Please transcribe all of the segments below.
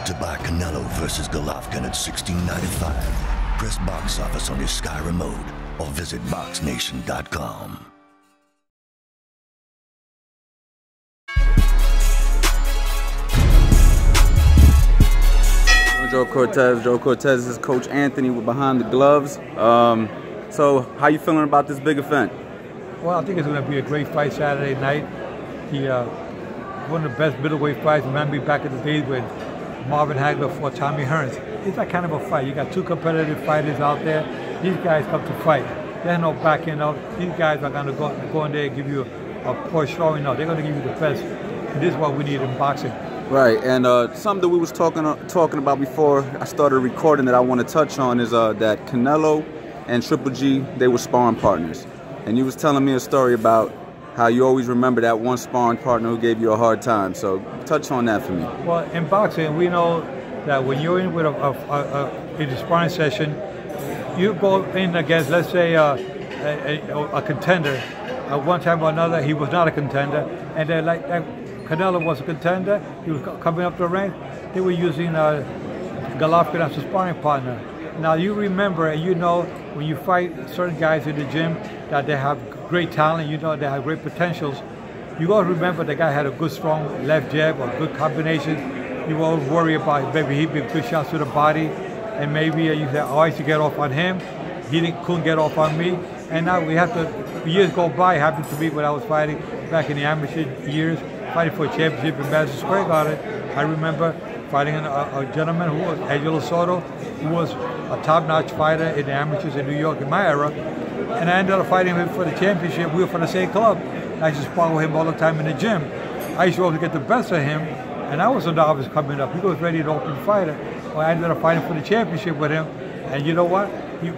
to buy Canelo versus Golovkin at $16.95. Press box office on your Sky remote or visit boxnation.com. Joe Cortez. Joe Cortez is Coach Anthony with Behind the Gloves. So how you feeling about this big event? Well, I think it's going to be a great fight Saturday night. One of the best middleweight fights. Remember back in the days when Marvin Hagler fought Tommy Hearns. It's that kind of a fight. You got two competitive fighters out there. These guys come to fight. There's no backing up. These guys are going to go in there and give you a poor showing. No, they're going to give you the best. And this is what we need in boxing. Right, and something that we was talking about before I started recording that I want to touch on is that Canelo and Triple G, they were sparring partners. And you was telling me a story about how you always remember that one sparring partner who gave you a hard time. So touch on that for me. Well, in boxing, we know that when you're in with in a sparring session, you go in against, let's say, a contender. At one time or another, he was not a contender, and they're like Canelo was a contender. He was coming up the rank. They were using Golovkin as a sparring partner. Now you remember, and you know, when you fight certain guys in the gym that they have great talent, you know they have great potentials. You always remember the guy had a good, strong left jab or good combination. You always worry about maybe he'd be good shots to the body, and maybe you say, oh, I used to get off on him. He couldn't get off on me. And now we have to. Years go by. It happened to me when I was fighting back in the amateur years. Fighting for a championship in Madison Square Garden. I remember fighting a gentleman who was Angelo Soto, who was a top-notch fighter in the amateurs in New York in my era, and I ended up fighting him for the championship. We were from the same club. I used to spar with him all the time in the gym. I used to always get the best of him, and I was a novice coming up. He was ready to open fighter. Well, I ended up fighting for the championship with him, and you know what?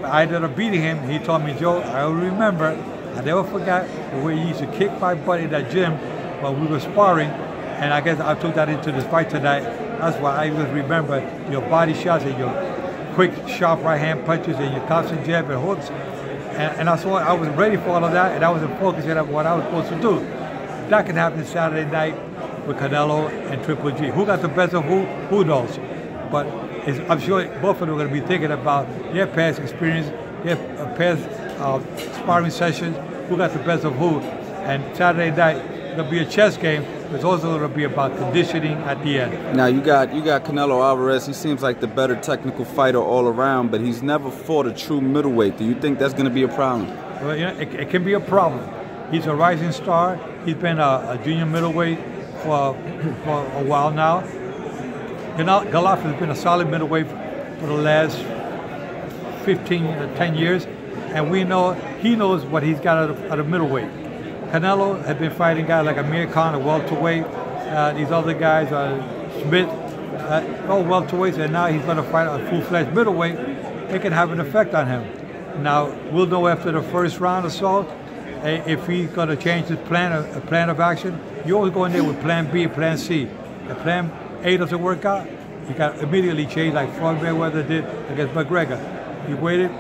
I ended up beating him. He told me, Joe, I remember, I never forgot the way he used to kick my butt in that gym while we were sparring, and I guess I took that into this fight tonight. That's why I always remember your body shots and your quick, sharp right-hand punches and your constant jab and hooks. And I saw I was ready for all of that, and I was focusing on what I was supposed to do. That can happen Saturday night with Canelo and Triple G. Who got the best of who? Who knows? But I'm sure both of them are going to be thinking about their past experience, their past sparring sessions, who got the best of who. And Saturday night, it'll be a chess game, but it's also going to be about conditioning at the end. Now you got Canelo Alvarez. He seems like the better technical fighter all around, but he's never fought a true middleweight. Do you think that's going to be a problem? Well, you know, it can be a problem. He's a rising star. He's been a junior middleweight for a while now. Golovkin has been a solid middleweight for the last 10 years, and we know he knows what he's got at a middleweight. Canelo had been fighting guys like Amir Khan, a welterweight. These other guys, Smith, all welterweights, and now he's going to fight a full-fledged middleweight. It can have an effect on him. Now, we'll know after the first round or so if he's going to change his plan of action. You always go in there with plan B, plan C. If plan A doesn't work out, you got to immediately change like Floyd Mayweather did against Mcgregor. He waited.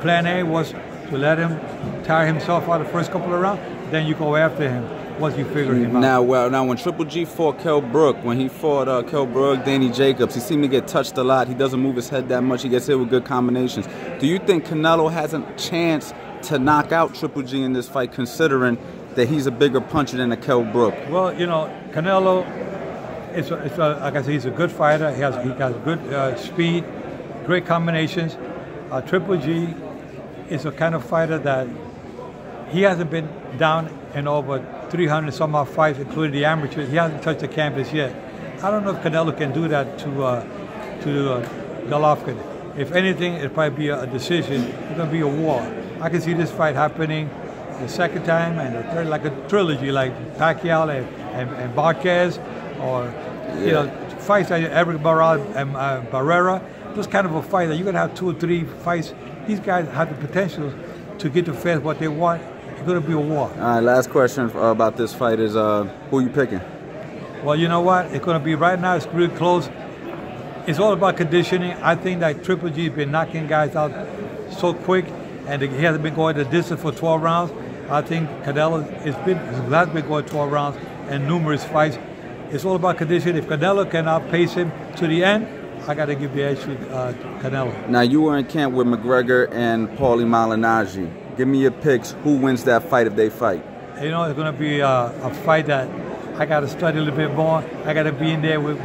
Plan A was to let him tire himself out the first couple of rounds, then you go after him once you figure him out. Now when Triple G fought Kell Brook, when he fought Kell Brook, Danny Jacobs, he seemed to get touched a lot. He doesn't move his head that much. He gets hit with good combinations. Do you think Canelo has a chance to knock out Triple G in this fight, considering that he's a bigger puncher than a Kell Brook? Well, you know, Canelo, like I said, he's a good fighter. He got good speed, great combinations. Triple G is a kind of fighter that he hasn't been down in over 300 some odd fights, including the amateurs. He hasn't touched the canvas yet. I don't know if Canelo can do that to Golovkin. If anything, it'll probably be a decision. It's going to be a war. I can see this fight happening the second time and the third, like a trilogy, like Pacquiao and Marquez, or you know, fights like Eric Barral and Barrera. Those kind of a fight that you're going to have 2 or 3 fights. These guys have the potential to get the fans what they want. It's going to be a war. All right, last question about this fight is who are you picking? Well, you know what? It's going to be right now. It's really close. It's all about conditioning. I think that Triple G has been knocking guys out so quick, and he hasn't been going the distance for 12 rounds. I think Canelo has been going 12 rounds and numerous fights. It's all about condition. If Canelo can outpace him to the end, I got to give the edge to Canelo. Now, you were in camp with McGregor and Paulie Malignaggi. Give me your picks. Who wins that fight if they fight? You know, it's going to be a fight that I got to study a little bit more. I got to be in there with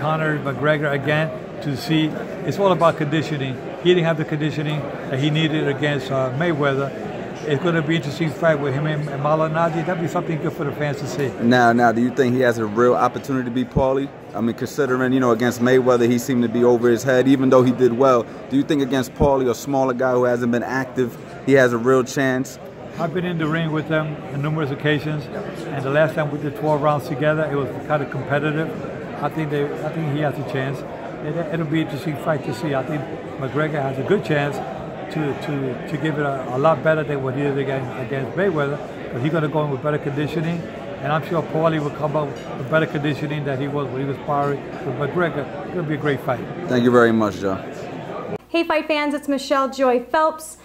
Conor McGregor again to see. It's all about conditioning. He didn't have the conditioning that he needed against Mayweather. It's going to be an interesting fight with him and Malignaggi. That'd be something good for the fans to see. Now, do you think he has a real opportunity to beat Paulie? I mean, considering, you know, against Mayweather, he seemed to be over his head, even though he did well. Do you think against Paulie, a smaller guy who hasn't been active, he has a real chance? I've been in the ring with them on numerous occasions, and the last time we did 12 rounds together, it was kind of competitive. I think he has a chance. It'll be an interesting fight to see. I think McGregor has a good chance to give it a lot better than what he did against Mayweather, but he's going to go in with better conditioning, and I'm sure Paulie will come up with better conditioning than he was when he was sparring with McGregor. It'll be a great fight. Thank you very much, Joe. Hey, fight fans, it's Michelle Joy Phelps.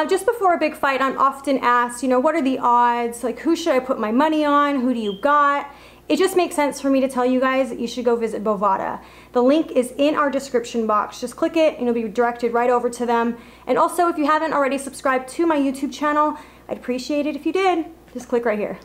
Just before a big fight, I'm often asked, you know, what are the odds? Like, who should I put my money on? Who do you got? It just makes sense for me to tell you guys that you should go visit Bovada. The link is in our description box. Just click it and you'll be directed right over to them. And also, if you haven't already subscribed to my YouTube channel, I'd appreciate it if you did. Just click right here.